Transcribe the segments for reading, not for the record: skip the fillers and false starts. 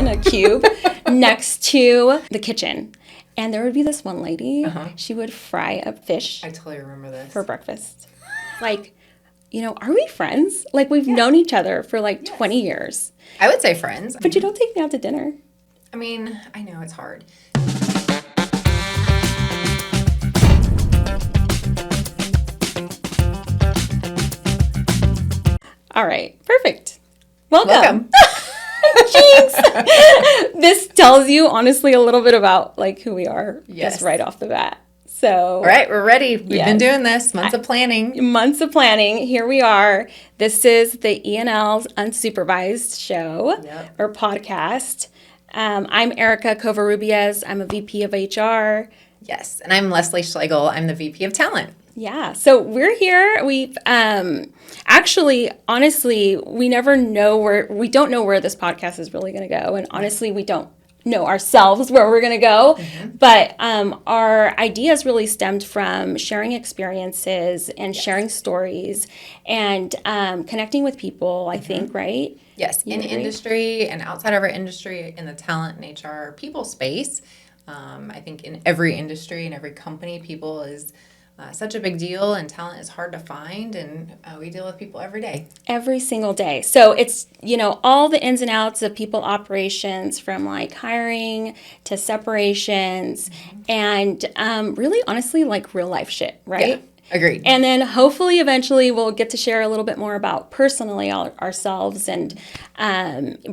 in a cube next to the kitchen. And there would be this one lady, she would fry up fish. I totally remember this. For breakfast. Like, are we friends? Like, we've known each other for 20 years. I would say friends. But you don't take me out to dinner. I mean, I know it's hard. All right. Perfect. Welcome. Jinx. This tells you, honestly, a little bit about, who we are just right off the bat. So, all right, we're ready. We've been doing this. Months of planning. Months of planning. Here we are. This is the L Unsupervised show or podcast. I'm Erika Covarrubias. I'm a VP of HR. Yes, and I'm Leslie Schlaegel. I'm the VP of Talent. Yeah, so we're here. We've actually, honestly, we don't know where this podcast is really going to go. And honestly, we don't know ourselves where we're going to go. But our ideas really stemmed from sharing experiences and sharing stories and connecting with people, I think, right? Yes, in industry and outside of our industry, in the talent and HR people space. I think in every industry and every company, people is such a big deal, and talent is hard to find, and we deal with people every day. Every single day. So it's, all the ins and outs of people operations, from hiring to separations and really, honestly, real life shit, right? Yeah. Agreed. And then hopefully eventually we'll get to share a little bit more about personally ourselves and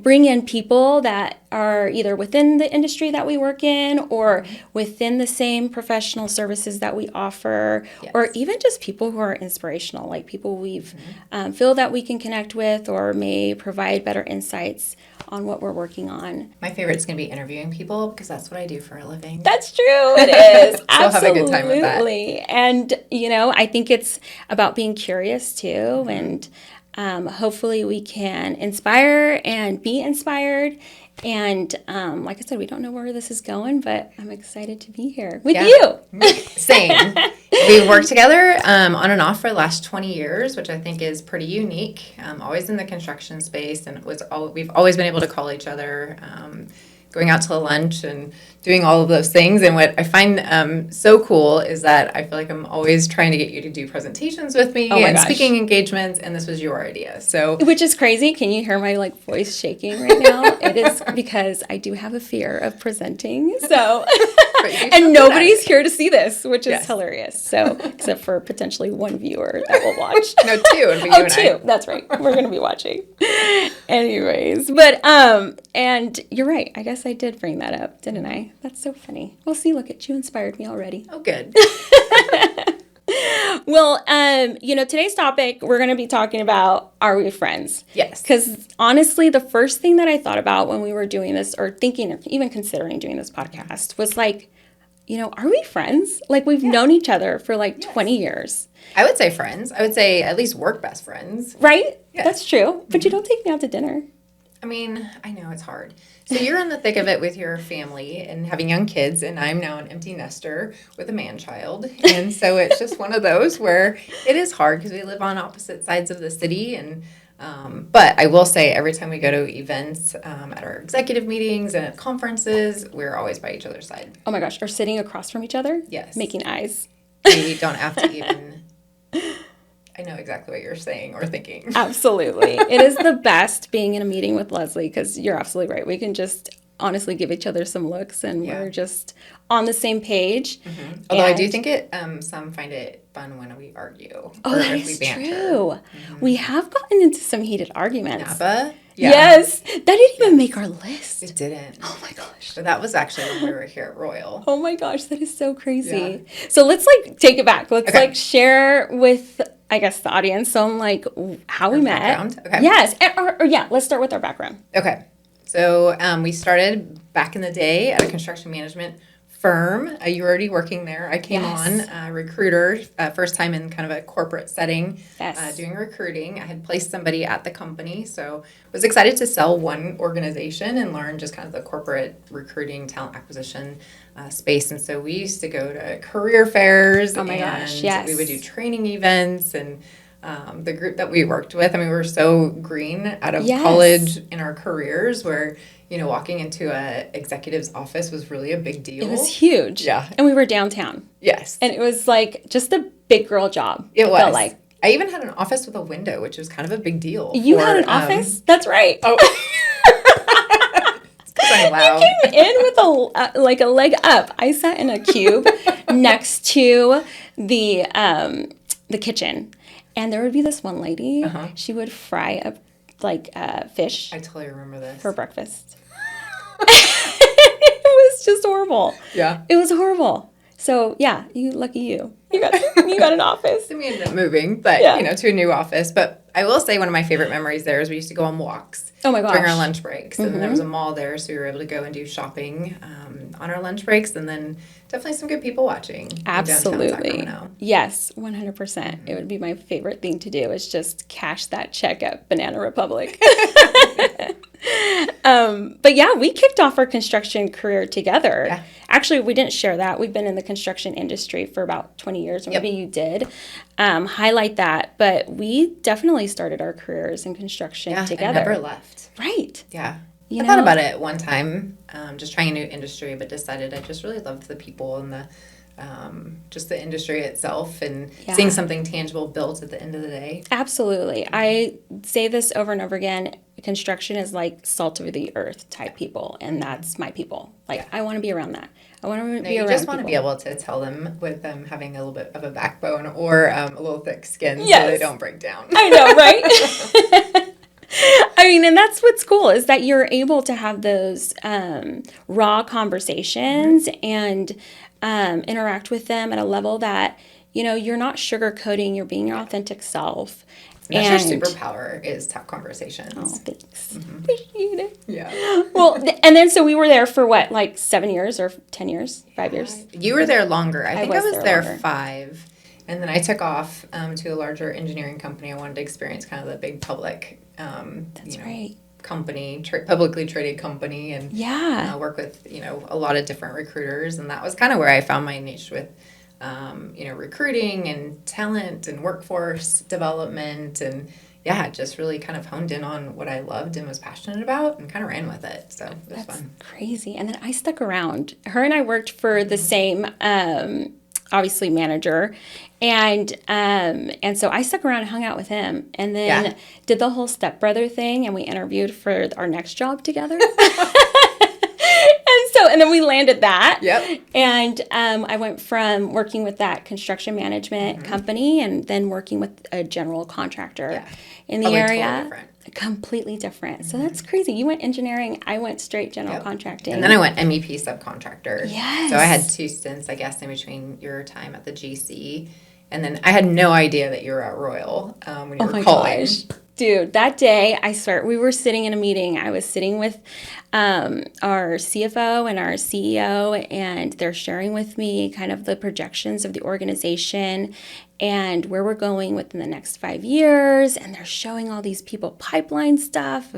bring in people that are either within the industry that we work in or within the same professional services that we offer, or even just people who are inspirational, like people we've feel that we can connect with or may provide better insights on what we're working on. My favorite is going to be interviewing people because that's what I do for a living. That's true. It is. So Absolutely. Have a good time with that. And, I think it's about being curious too. And hopefully we can inspire and be inspired. And like I said, we don't know where this is going, but I'm excited to be here with you. Same. We've worked together on and off for the last 20 years, which I think is pretty unique. Always in the construction space, and we've always been able to call each other, going out to lunch and doing all of those things. And what I find so cool is that I feel like I'm always trying to get you to do presentations with me and speaking engagements, and this was your idea. So, which is crazy. Can you hear my voice shaking right now? It is because I do have a fear of presenting. So, and nobody's here to see this, which is hilarious. So, except for potentially one viewer that will watch. No, two. It'd be you and two. That's right. We're going to be watching. Anyways, but and you're right. I guess I did bring that up, didn't I? That's so funny. Well, see, look at you, inspired me already. Oh, good. Well, today's topic, we're going to be talking about, are we friends? Yes. Because honestly, the first thing that I thought about when we were doing this, or thinking, or even considering doing this podcast, was are we friends? We've known each other for 20 years. I would say friends. I would say at least work best friends. Right? Yes. That's true. But you don't take me out to dinner. I mean, I know it's hard. So you're in the thick of it with your family and having young kids, and I'm now an empty nester with a man-child. And so it's just one of those where it is hard because we live on opposite sides of the city. And but I will say every time we go to events at our executive meetings and at conferences, we're always by each other's side. Oh my gosh, or sitting across from each other? Yes. Making eyes. We don't have to even... I know exactly what you're saying or thinking. Absolutely. It is the best being in a meeting with Leslie because you're absolutely right. We can just honestly give each other some looks and we're just on the same page. Mm-hmm. Although I do think some find it fun when we argue. Oh, that is true. Mm-hmm. We have gotten into some heated arguments. Napa? Yeah. Yes. That didn't even make our list. It didn't. Oh my gosh. But that was actually when we were here at Royal. Oh my gosh, that is so crazy. Yeah. So let's take it back. Let's share with, I guess, the audience some how we met. Background? Okay. Yes. Let's start with our background. Okay. So we started back in the day at a construction management firm. You were already working there. I came on recruiter, first time in kind of a corporate setting, doing recruiting. I had placed somebody at the company, so was excited to sell one organization and learn just kind of the corporate recruiting, talent acquisition space. And so we used to go to career fairs. Oh my gosh, yes. We would do training events and the group that we worked with. I mean, we were so green out of college in our careers where walking into a executive's office was really a big deal. It was huge. Yeah. And we were downtown. Yes. And it was like just a big girl job. It was. Felt like. I even had an office with a window, which was kind of a big deal. You had an office? That's right. Oh. I'm loud. You came in with a leg up. I sat in a cube next to the kitchen, and there would be this one lady. She would fry up fish. I totally remember this for breakfast. It was just horrible. Yeah, it was horrible. So yeah, lucky you. You got an office. We ended up moving, but to a new office. But I will say one of my favorite memories there is we used to go on walks. Oh my gosh. During our lunch breaks, and then there was a mall there, so we were able to go and do shopping on our lunch breaks, and then definitely some good people watching. Absolutely. Yes, 100%. It would be my favorite thing to do is just cash that check at Banana Republic. But yeah, we kicked off our construction career together. Yeah. Actually, we didn't share that. We've been in the construction industry for about 20 years, or maybe you did. Highlight that. But we definitely started our careers in construction together. I never left. Right. Yeah. I thought about it one time, just trying a new industry, but decided I just really loved the people and just the industry itself and seeing something tangible built at the end of the day. Absolutely. I say this over and over again. Construction is like salt of the earth type people, and that's my people. I want to be around that. I want to be around people. You just want to be able to tell them with them having a little bit of a backbone or a little thick skin so they don't break down. I know, right? I mean, and that's what's cool is that you're able to have those raw conversations and interact with them at a level that, you're not sugarcoating, you're being your authentic self. That's your superpower is tough conversations. Oh, thanks. Appreciate it. Yeah. Well, and then so we were there for what, 7 years or 10 years, 5 years? You were there longer. I think I was there longer. 5. And then I took off to a larger engineering company. I wanted to experience kind of the big public right. company, publicly traded company, and work with a lot of different recruiters, and that was kind of where I found my niche with recruiting and talent and workforce development, and just really kind of honed in on what I loved and was passionate about and kind of ran with it. So it was fun. Crazy. And then I stuck around. Her and I worked for the same obviously manager, and so I stuck around and hung out with him, and then did the whole stepbrother thing, and we interviewed for our next job together. And then we landed that. Yep. And I went from working with that construction management company and then working with a general contractor in the area. Totally different. Completely different. So that's crazy. You went engineering. I went straight general contracting. And then I went MEP subcontractor. Yes. So I had 2 stints, I guess, in between your time at the GC. And then I had no idea that you were at Royal when you were calling. Gosh. Dude, that day, I swear, we were sitting in a meeting. I was sitting with our CFO and our CEO, and they're sharing with me kind of the projections of the organization and where we're going within the next 5 years. And they're showing all these people pipeline stuff.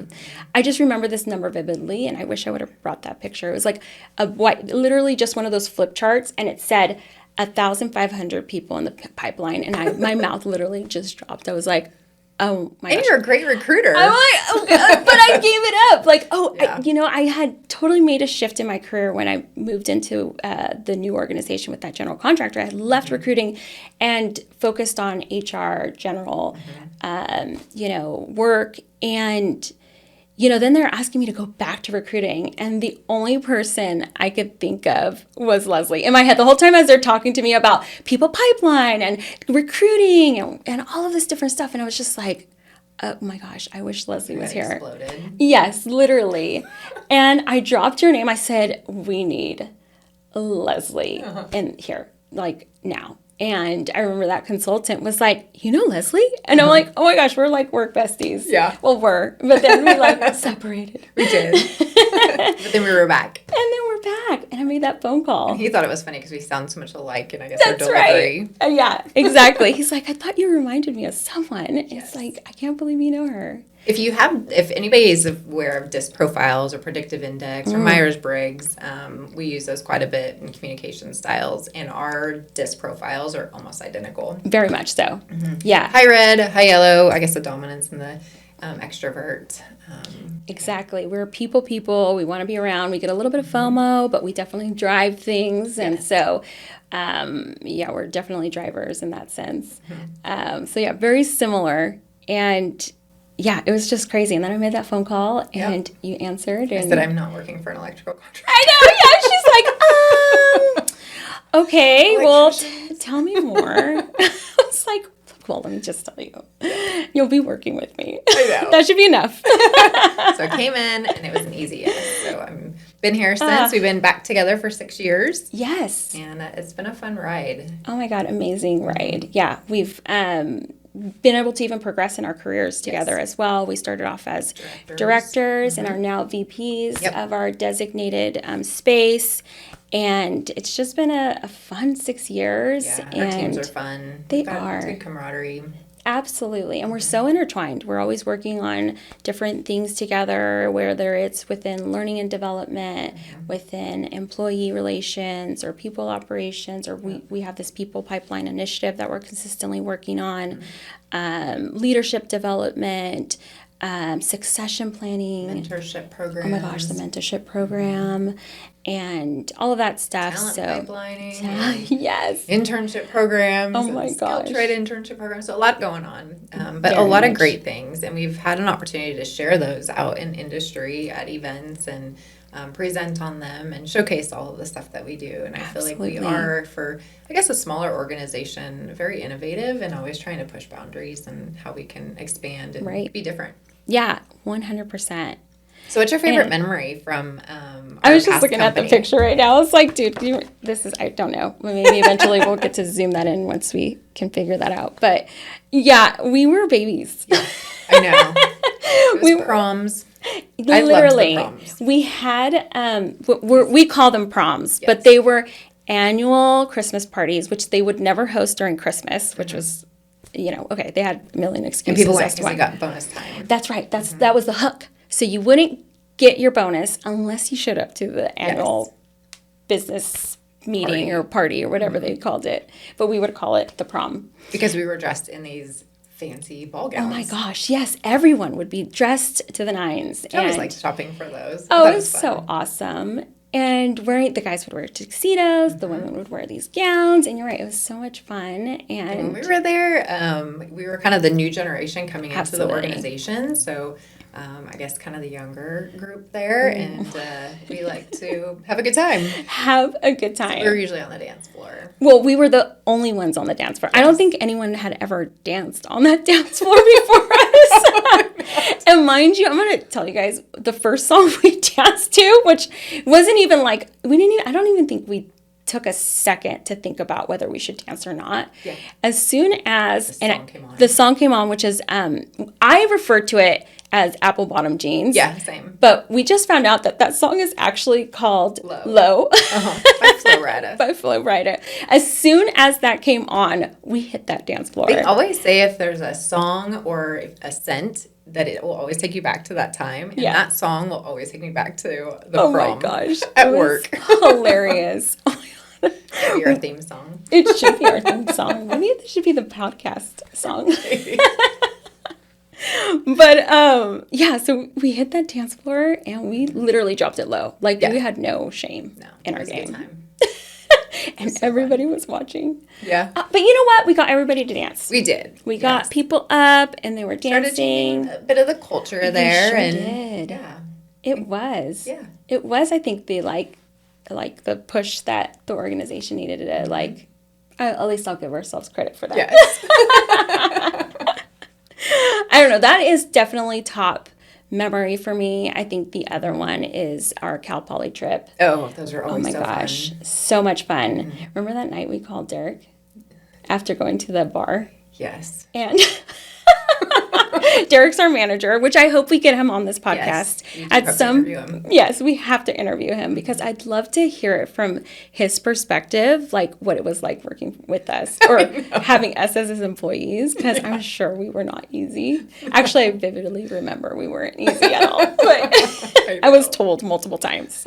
I just remember this number vividly, and I wish I would have brought that picture. It was like literally just one of those flip charts, and it said 1,500 people in the pipeline. And my mouth literally just dropped. I was like, oh my gosh. And you're a great recruiter. I'm like, oh God, but I gave it up. I had totally made a shift in my career when I moved into the new organization with that general contractor. I had left recruiting and focused on HR, general, work. And, then they're asking me to go back to recruiting. And the only person I could think of was Leslie in my head the whole time as they're talking to me about people pipeline and recruiting and all of this different stuff. And I was just like, oh my gosh, I wish Leslie was here. Exploded. Yes, literally. And I dropped your name. I said, we need Leslie in here, now. And I remember that consultant was like, Leslie? And I'm like, oh my gosh, we're like work besties. Yeah. Well, but then we separated. We did. But then we were back. And then we're back. And I made that phone call. And he thought it was funny because we sound so much alike, and I guess our That's delivery. right. Yeah, exactly. He's like, I thought you reminded me of someone. Yes. It's like, I can't believe you know her. If anybody is aware of DISC profiles or predictive index or Myers-Briggs, we use those quite a bit in communication styles, and our DISC profiles are almost identical. Very much so. Mm-hmm. Yeah. High red, high yellow, I guess the dominance and the extrovert. Exactly. We're people. We want to be around. We get a little bit of FOMO, but we definitely drive things. And so, we're definitely drivers in that sense. Very similar. And yeah, it was just crazy. And then I made that phone call and you answered. And I said, I'm not working for an electrical contractor. I know. Yeah. She's like, okay, well, tell me more. I was like, well, let me just tell you. You'll be working with me. I know. That should be enough. So I came in, and it was an easy yes. So I've been here since. We've been back together for 6 years. Yes. And it's been a fun ride. Oh, my God. Amazing ride. Yeah. We've been able to even progress in our careers together as well. We started off as directors and are now VPs of our designated space. And it's just been a fun 6 years. Yeah, and our teams are fun. They are. Good camaraderie. Absolutely. And we're so intertwined. We're always working on different things together, whether it's within learning and development, within employee relations or people operations, or we have this people pipeline initiative that we're consistently working on, leadership development, succession planning. Mentorship program. Oh my gosh, the mentorship program and all of that stuff. Talent pipelining. Yes. Internship programs. Oh my gosh. Skill trade internship programs. So a lot going on, but a lot of great things. And we've had an opportunity to share those out in industry at events and present on them and showcase all of the stuff that we do. And I feel like we are, for, I guess, a smaller organization, very innovative and always trying to push boundaries and how we can expand and be different. Yeah, 100%. So what's your favorite memory from I was just looking at the picture right now. I was like, dude, I don't know. Maybe eventually we'll get to zoom that in once we can figure that out. But yeah, we were babies. Yeah, I know. It was proms. Literally. I loved the proms. We had, we call them proms, but they were annual Christmas parties, which they would never host during Christmas, which was, okay, they had a million excuses. And people actually got bonus time. That's right. That was the hook. So you wouldn't get your bonus unless you showed up to the annual business meeting or party or whatever they called it. But we would call it the prom. Because we were dressed in these fancy ball gowns. Oh my gosh, yes. Everyone would be dressed to the nines. I always liked shopping for those. Oh, it was so awesome. And the guys would wear tuxedos, the women would wear these gowns, and you're right, it was so much fun. And when we were there, we were kind of the new generation coming into the organization, so I guess kind of the younger group there, and we like to have a good time. Have a good time. So we were usually on the dance floor. Well, we were the only ones on the dance floor. Yes. I don't think anyone had ever danced on that dance floor before us. And mind you, I'm going to tell you guys, the first song we danced to, which wasn't even like, I don't even think we took a second to think about whether we should dance or not. Yeah. As soon as the song came on, which is, I referred to it as Apple Bottom Jeans. Yeah, same. But we just found out that song is actually called Low. By Flo Rida. By Flo Rida. As soon as that came on, we hit that dance floor. They always say if there's a song or a scent, that it will always take you back to that time. And that song will always take me back to the prom. Oh my gosh. At work. Hilarious. Oh my God. It should be our theme song. It should be our theme song. Maybe it should be the podcast song. But so we hit that dance floor and we literally dropped it low. Like we had no shame in our game. And everybody was watching. Yeah. But you know what? We got everybody to dance. We did. We got people up and they were dancing. A bit of the culture there. We did. Yeah. It was. Yeah. It was, I think, the the push that the organization needed to at least I'll give ourselves credit for that. Yes. I don't know. That is definitely top memory for me. I think the other one is our Cal Poly trip. Oh, those are always so fun. Oh my gosh. So much fun. Mm-hmm. Remember that night we called Derek after going to the bar? Yes. And Derek's our manager, which I hope we get him on this podcast. Yes, we have to interview him because I'd love to hear it from his perspective, like what it was like working with us or having us as his employees, because I'm sure we were not easy. Actually, I vividly remember we weren't easy at all, but I was told multiple times.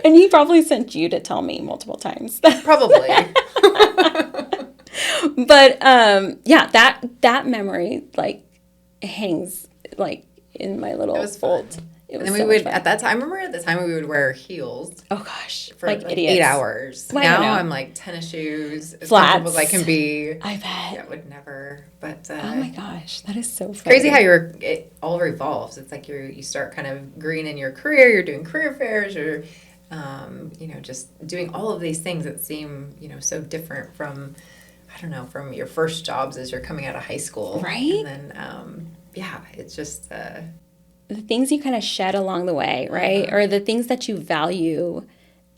And he probably sent you to tell me multiple times. Probably. But that memory, hangs like in my little It was fold. fun. It And was then so we much would, fun. at that time, I remember at the time we would wear heels Oh gosh, for like like idiots. 8 hours. Well, I don't Now know. I'm like tennis shoes, as Flats. comfortable as I can be. I bet. Yeah, would never. But Oh my gosh, that is so funny. crazy how it all revolves. It's like you start kind of green in your career. You're doing career fairs. You're, just doing all of these things that seem, so different from, I don't know, from your first jobs as you're coming out of high school. Right. And then, it's just. The things you kind of shed along the way, right? Or the things that you value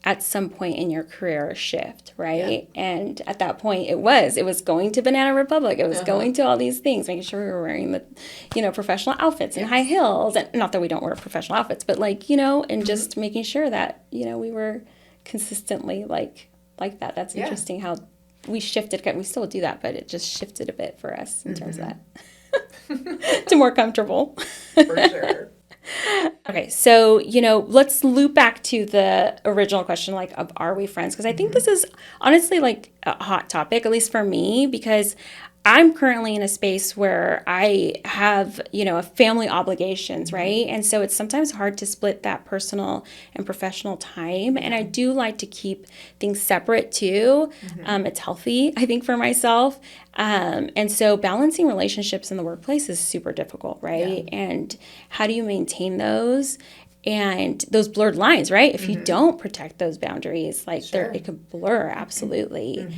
at some point in your career shift, right? Yeah. And at that point it was going to Banana Republic. It was going to all these things, making sure we were wearing the, professional outfits and high heels. And not that we don't wear professional outfits, but and just making sure that, we were consistently like that. That's interesting how we shifted. We still do that, but it just shifted a bit for us in terms of that. To more comfortable. For sure. Okay, so, let's loop back to the original question, of are we friends? Because I think this is honestly a hot topic, at least for me, because I'm currently in a space where I have, family obligations, right? And so it's sometimes hard to split that personal and professional time. And I do like to keep things separate too. It's healthy, I think, for myself. And so balancing relationships in the workplace is super difficult, right? Yeah. And how do you maintain those? And those blurred lines, right? If you don't protect those boundaries, it could blur, absolutely.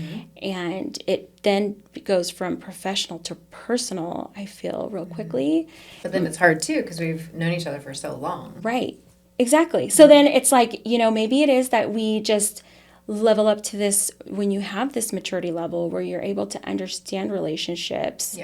And it then goes from professional to personal, I feel, real quickly. But then it's hard, too, because we've known each other for so long. Right. Exactly. So then it's maybe it is that we just level up to this when you have this maturity level where you're able to understand relationships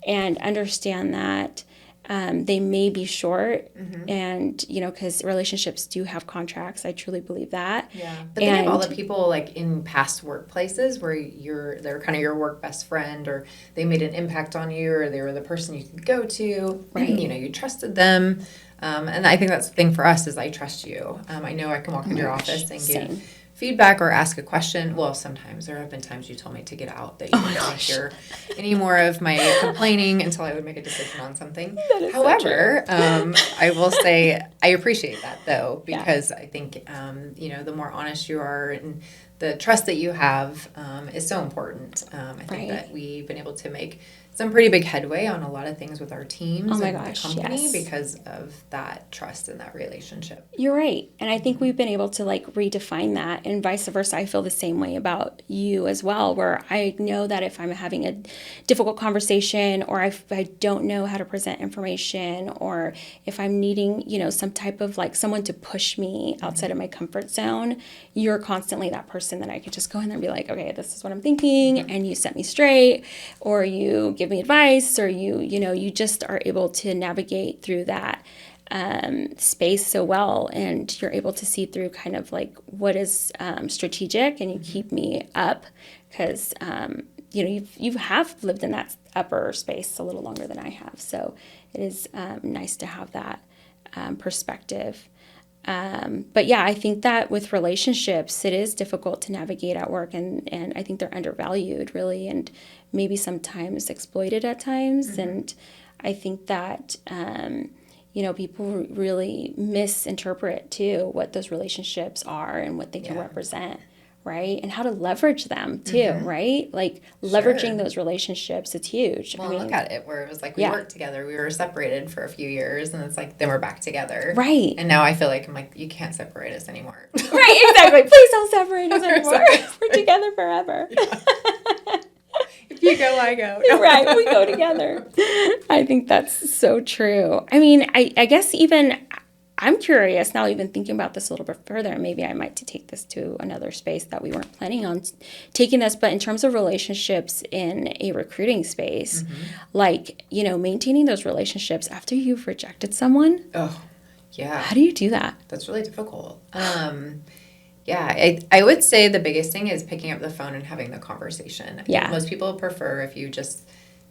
and understand that they may be short and, because relationships do have contracts. I truly believe that. Yeah. But think of all the people in past workplaces where they're kind of your work best friend, or they made an impact on you, or they were the person you could go to. Right. You trusted them. And I think that's the thing for us is I trust you. I know I can walk into your office and give feedback or ask a question. Well, sometimes there have been times you told me to get out, that you didn't want to hear any more of my complaining until I would make a decision on something. However, I will say I appreciate that though, because I think the more honest you are and the trust that you have is so important. I think that we've been able to make some pretty big headway on a lot of things with our teams and the company because of that trust and that relationship. You're right. And I think we've been able to redefine that, and vice versa. I feel the same way about you as well, where I know that if I'm having a difficult conversation, or if I don't know how to present information, or if I'm needing, some type of someone to push me outside of my comfort zone, you're constantly that person that I could just go in there and be like, okay, this is what I'm thinking. And you set me straight, or you give me advice, or you just are able to navigate through that space so well, and you're able to see through kind of what is strategic, and you keep me up because you have lived in that upper space a little longer than I have, so it is nice to have that perspective. But yeah, I think that with relationships, it is difficult to navigate at work, and I think they're undervalued, really, and maybe sometimes exploited at times. And I think that, people really misinterpret too what those relationships are and what they can represent. Right? And how to leverage them too, right? Leveraging those relationships, it's huge. Well, look at it, where it was we worked together. We were separated for a few years, and it's then we're back together. Right. And now I feel you can't separate us anymore. Right, exactly. Please don't separate us anymore. We're together forever. Yeah. If you go, I go. No. Right, we go together. I think that's so true. I mean, I guess even... I'm curious now, even thinking about this a little bit further, and maybe I might take this to another space that we weren't planning on taking this, but in terms of relationships in a recruiting space, maintaining those relationships after you've rejected someone. Oh, yeah. How do you do that? That's really difficult. I would say the biggest thing is picking up the phone and having the conversation. Most people prefer if you just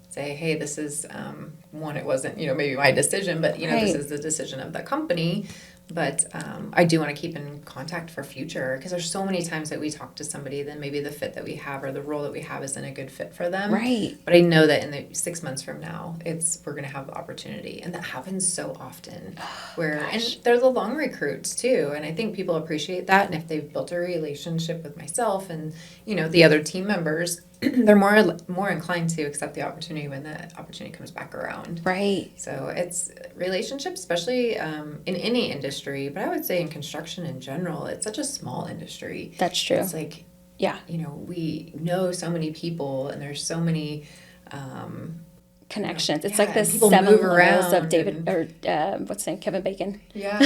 say, hey, this is, it wasn't, maybe my decision, but, this is the decision of the company. But I do want to keep in contact for future, because there's so many times that we talk to somebody, then maybe the fit that we have or the role that we have isn't a good fit for them. Right. But I know that in the 6 months from now, we're going to have the opportunity. And that happens so often and they're the long recruits too. And I think people appreciate that. And if they've built a relationship with myself and, the other team members, they're more inclined to accept the opportunity when that opportunity comes back around. Right. So it's relationships, especially in any industry, but I would say in construction in general, it's such a small industry. That's true. It's like, yeah, we know so many people, and there's so many connections. It's like the people 7 move levels around of David or what's his name, Kevin Bacon. Yeah,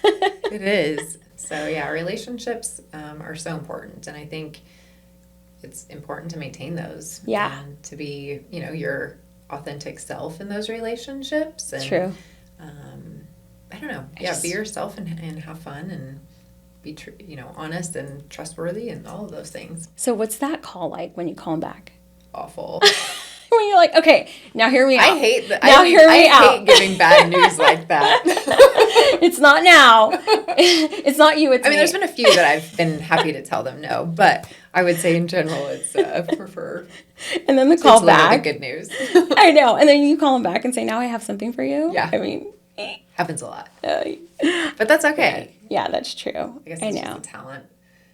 it is. So yeah, relationships are so important, and I think it's important to maintain those. Yeah. And to be, your authentic self in those relationships. And, true. I don't know. Be yourself and have fun and be honest and trustworthy and all of those things. So what's that call like when you call him back? Awful. When you're like, okay, now hear me out. I hate that. Now hear me out. I hate giving bad news like that. It's not now. It's not you. It's me. There's been a few that I've been happy to tell them no, but I would say in general, it's prefer. And then the call back. The good news. I know. And then you call them back and say, now I have something for you. Yeah. Happens a lot. But that's okay. Yeah, that's true. I guess it's just a talent.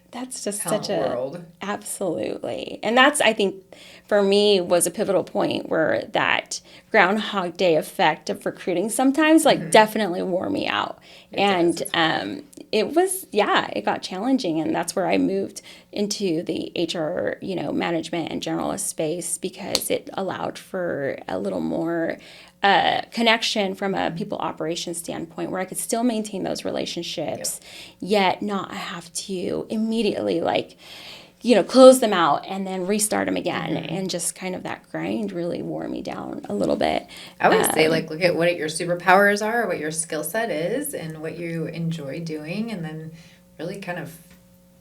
That's just talent such a world. Absolutely. And that's, I think, for me, was a pivotal point where that Groundhog Day effect of recruiting sometimes definitely wore me out. It was, it got challenging, and that's where I moved into the HR, management and generalist space, because it allowed for a little more connection from a people operations standpoint, where I could still maintain those relationships, yet not have to immediately close them out and then restart them again. And just kind of that grind really wore me down a little bit. I would say look at what your superpowers are, what your skill set is, and what you enjoy doing, and then really kind of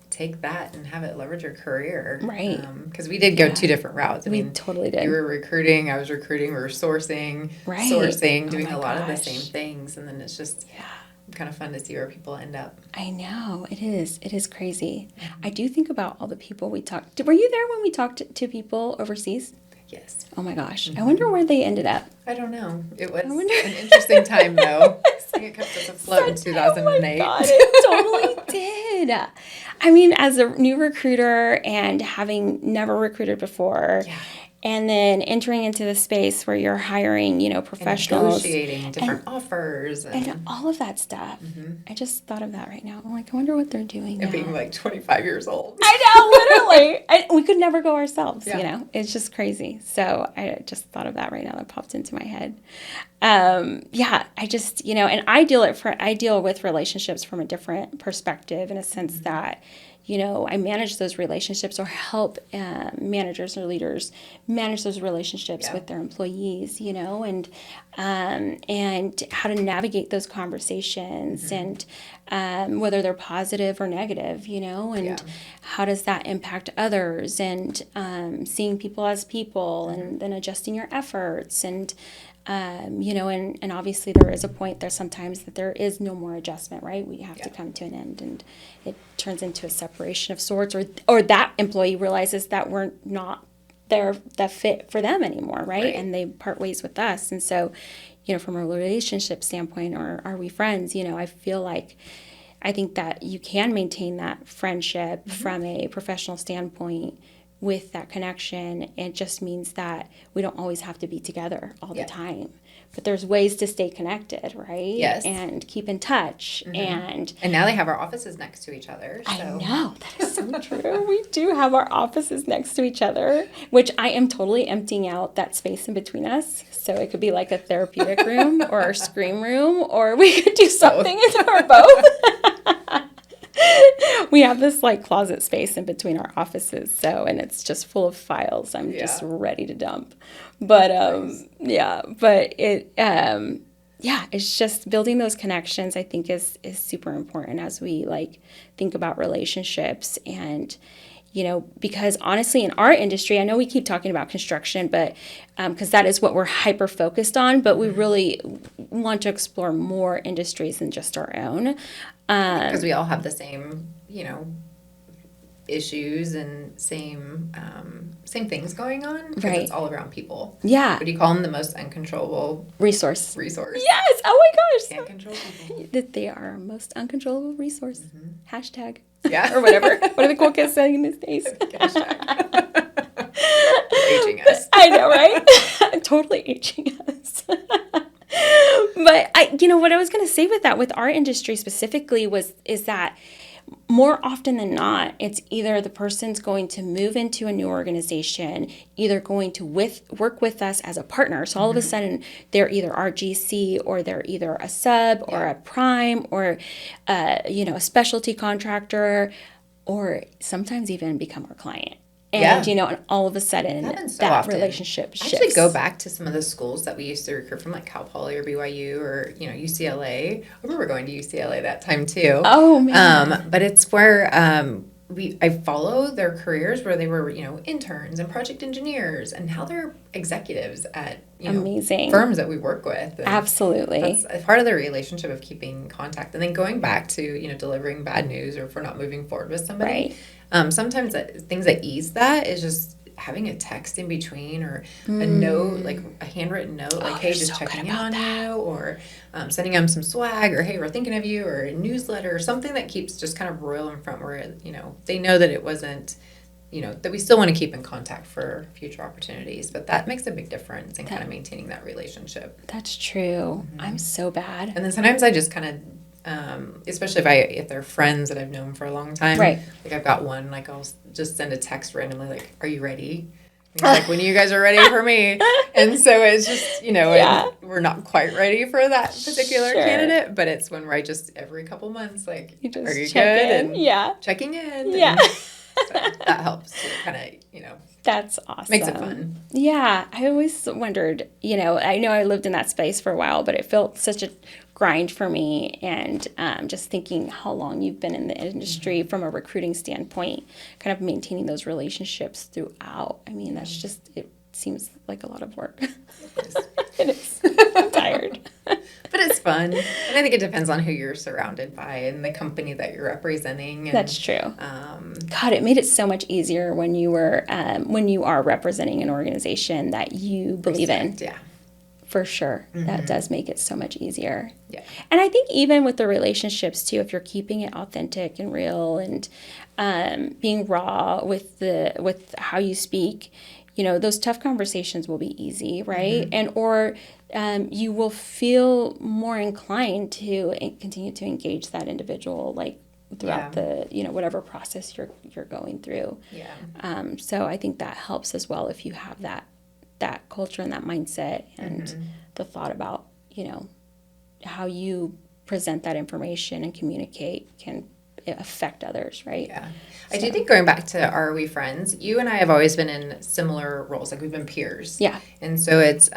take that and have it leverage your career. Right. Because we did go 2 different routes. We totally did. You were recruiting, I was recruiting, we were sourcing, doing a lot of the same things. And then it's just kind of fun to see where people end up. I know. It is. It is crazy. I do think about all the people we talked to. Were you there when we talked to people overseas? Yes. Oh my gosh. I wonder where they ended up. I don't know. It was an interesting time, though. I think it kept us afloat in 2008. Oh my God, it totally did. As a new recruiter and having never recruited before, and then entering into the space where you're hiring, professionals. And negotiating different offers. And all of that stuff. I just thought of that right now. I'm like, I wonder what they're doing now. Being 25 years old. I know, literally. We could never go ourselves, It's just crazy. So I just thought of that right now. That popped into my head. I just, and I deal with relationships from a different perspective, in a sense that, I manage those relationships, or help managers or leaders manage those relationships with their employees, and how to navigate those conversations, and whether they're positive or negative, and how does that impact others, and seeing people as people, and then adjusting your efforts, and and obviously there is a point there sometimes that there is no more adjustment, right? We have to come to an end, and it turns into a separation of sorts, or that employee realizes that we're not that fit for them anymore, right? And they part ways with us. And so, from a relationship standpoint, or are we friends? I think that you can maintain that friendship from a professional standpoint with that connection. It just means that we don't always have to be together all the time. But there's ways to stay connected, right? Yes. And keep in touch. And now they have our offices next to each other. So. I know. That is so true. We do have our offices next to each other, which I am totally emptying out that space in between us. So it could be like a therapeutic room or a scream room, or we could do something or both. We have this closet space in between our offices, and it's just full of files. I'm just ready to dump. But it's just building those connections, I think is super important as we think about relationships. And because honestly, in our industry, I know we keep talking about construction, but because that is what we're hyper focused on, but we really want to explore more industries than just our own. Because we all have the same, issues and same things going on. Right. It's all around people. Yeah. What do you call them? The most uncontrollable resource. Yes. Oh my gosh. Can't control people. That they are our most uncontrollable resource. Hashtag. Yeah. Or whatever. What are the cool kids saying these days? Hashtag. Aging us. I know, right? Totally aging us. But what I was going to say with that, with our industry specifically, is that more often than not, it's either the person's going to move into a new organization, either going to work with us as a partner. So all of a sudden, they're either our GC, or they're either a sub or a prime, or a specialty contractor, or sometimes even become our client. And, and all of a sudden, that relationship shifts. I actually go back to some of the schools that we used to recruit from, like Cal Poly or BYU or, UCLA. I remember going to UCLA that time, too. Oh, man. But it's where I follow their careers where they were, interns and project engineers, and now they're executives at, amazing firms that we work with. And absolutely. That's a part of the relationship of keeping contact. And then going back to, delivering bad news, or if we're not moving forward with somebody. Right. Sometimes things that ease that is just having a text in between, or a note, like a handwritten note, like, hey, just checking in on you, or sending them some swag, or hey, we're thinking of you, or a newsletter, or something that keeps just kind of royal in front, where, they know that it wasn't, that we still want to keep in contact for future opportunities. But that makes a big difference in kind of maintaining that relationship. That's true. I'm so bad. And then sometimes I just kind of, especially if they're friends that I've known for a long time. Right. Like I've got one, like I'll just send a text randomly, like, are you ready? And he's like, when you guys are ready for me. And so it's just, we're not quite ready for that particular candidate, but it's when I just every couple months, like, are you good? And checking in. Yeah. So that helps to kind of, That's awesome. Makes it fun. Yeah. I always wondered, I know I lived in that space for a while, but it felt such a grind for me. And just thinking how long you've been in the industry from a recruiting standpoint, kind of maintaining those relationships throughout. I mean, that's just, it seems like a lot of work. It is. I'm tired. But it's fun. And I think it depends on who you're surrounded by and the company that you're representing. And, that's true. God, it made it so much easier when you are representing an organization that you believe in. Yeah. For sure. That does make it so much easier. Yeah. And I think even with the relationships too, if you're keeping it authentic and real, and being raw with how you speak, those tough conversations will be easy, right? And or you will feel more inclined to continue to engage that individual, like throughout the whatever process you're going through. Yeah. So I think that helps as well if you have that culture and that mindset, and the thought about how you present that information and communicate can affect others, right? Yeah. I do think, going back to Are We Friends, you and I have always been in similar roles. Like, we've been peers. Yeah. And so it's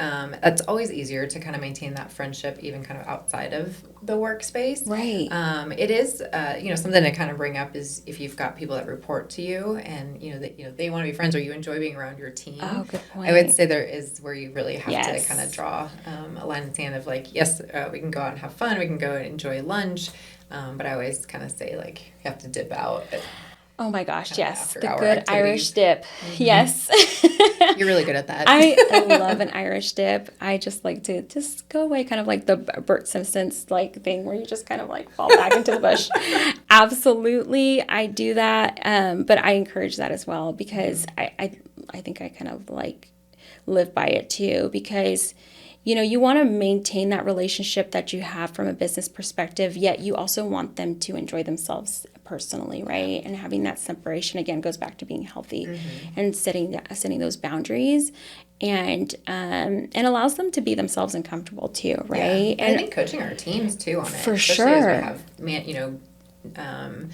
always easier to kind of maintain that friendship even kind of outside of the workspace. Right. It is, something to kind of bring up is if you've got people that report to you and, they want to be friends, or you enjoy being around your team. Oh, good point. I would say there is where you really have Yes. to kind of draw a line in the sand of, like, yes, we can go out and have fun. We can go and enjoy lunch. But I always kind of say, like, you have to dip out. Oh my gosh, yes. The after-hour good activities. Irish dip. Yes. You're really good at that. I love an Irish dip. I just like to just go away, kind of like the Bert Simpson's like thing where you just kind of like fall back into the bush. Absolutely, I do that. But I encourage that as well, because I think I kind of like live by it too, because you want to maintain that relationship that you have from a business perspective, yet you also want them to enjoy themselves personally, right? And having that separation, again, goes back to being healthy and setting those boundaries, and allows them to be themselves and comfortable too, right? Yeah. And I think coaching our teams too on it. For especially sure. As we have,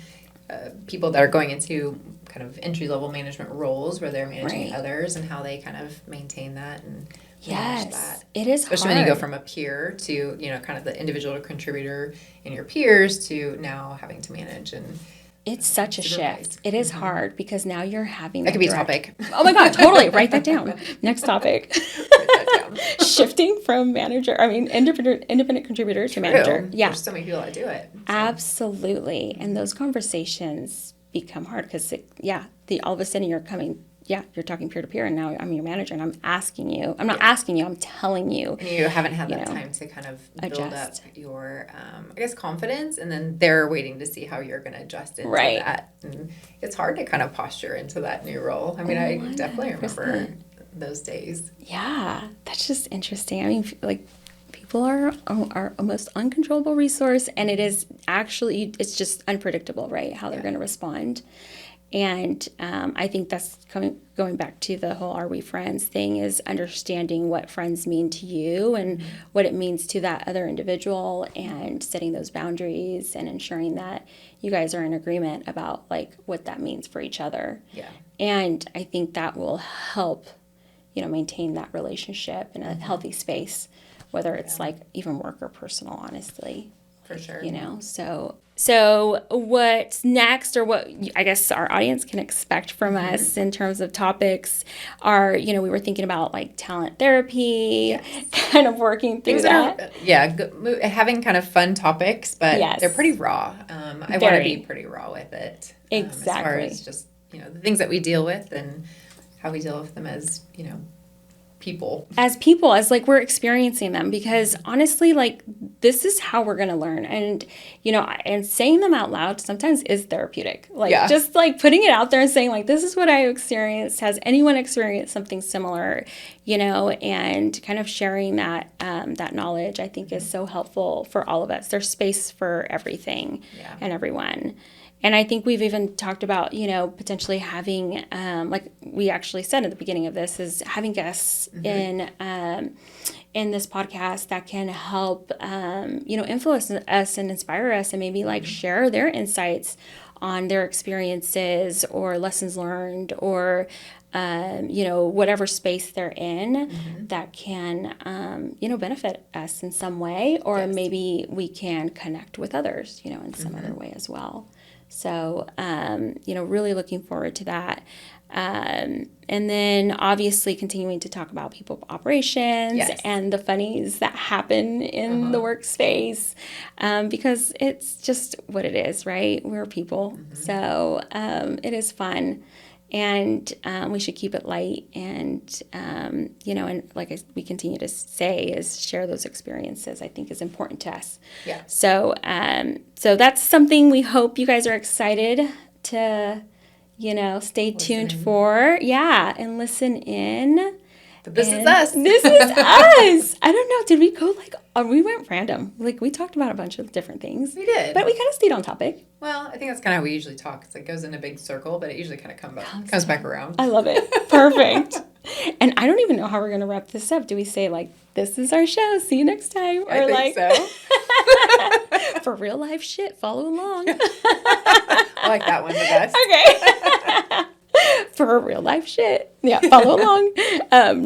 people that are going into kind of entry-level management roles where they're managing others, and how they kind of maintain that and manage that. It is especially hard. when you go from a peer to kind of the individual contributor in your peers to now having to manage, and It's such a shift. It is hard because now you're having that could be a topic. Oh my God, totally. Write that down. Next topic. Write that down. Shifting from independent contributor to manager. Yeah. There's so many people that do it. So. Absolutely. And those conversations become hard because all of a sudden you're talking peer to peer, and now I'm your manager, and I'm asking you. I'm not asking you. I'm telling you. And you haven't had that time to kind of build up your, confidence, and then they're waiting to see how you're going to adjust into that. And it's hard to kind of posture into that new role. I mean, I definitely remember those days. Yeah, that's just interesting. I mean, like, people are a most uncontrollable resource, and it's just unpredictable, right? How they're going to respond. And I think that's going back to the whole "Are we friends?" thing, is understanding what friends mean to you and what it means to that other individual, and setting those boundaries and ensuring that you guys are in agreement about like what that means for each other. Yeah. And I think that will help, maintain that relationship in a healthy space, whether it's like even work or personal, honestly. For sure. So what's next, or what I guess our audience can expect from us in terms of topics are, we were thinking about like talent therapy, kind of working through that. Having kind of fun topics, but they're pretty raw. I want to be pretty raw with it. Exactly. As far as just, the things that we deal with and how we deal with them as, people. As like we're experiencing them, because honestly, like, this is how we're going to learn. And, and saying them out loud sometimes is therapeutic. Like, just like putting it out there and saying like, this is what I experienced. Has anyone experienced something similar? And kind of sharing that, that knowledge, I think, is so helpful for all of us. There's space for everything and everyone. And I think we've even talked about, potentially having, like we actually said at the beginning of this, is having guests in this podcast that can help, influence us and inspire us, and maybe like share their insights on their experiences or lessons learned, or, whatever space they're in that can, benefit us in some way, or maybe we can connect with others, in some other way as well. So, really looking forward to that. And then obviously continuing to talk about people operations and the funnies that happen in the workspace, because it's just what it is, right? We're people. So it is fun. And we should keep it light, and and like we continue to say, is share those experiences. I think is important to us. Yeah. So that's something we hope you guys are excited to, stay tuned for. Yeah, and listen in. But this is us. This is us. I don't know. Did we go we went random. Like, we talked about a bunch of different things. We did. But we kind of stayed on topic. Well, I think that's kind of how we usually talk. It goes in a big circle, but it usually kind of comes back around. I love it. Perfect. And I don't even know how we're going to wrap this up. Do we say, like, this is our show, see you next time? Or I think so. For real life shit, follow along. I like that one the best. Okay. For real life shit. Yeah, follow along.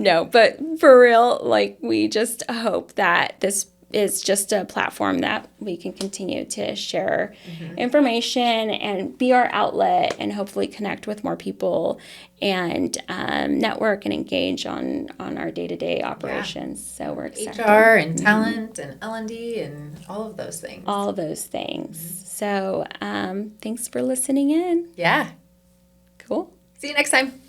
No, but for real, like, we just hope that this is just a platform that we can continue to share information and be our outlet, and hopefully connect with more people and network and engage on our day-to-day operations. So we're excited. HR and talent and L&D and all of those things. All those things. So thanks for listening in. Yeah. Cool. See you next time.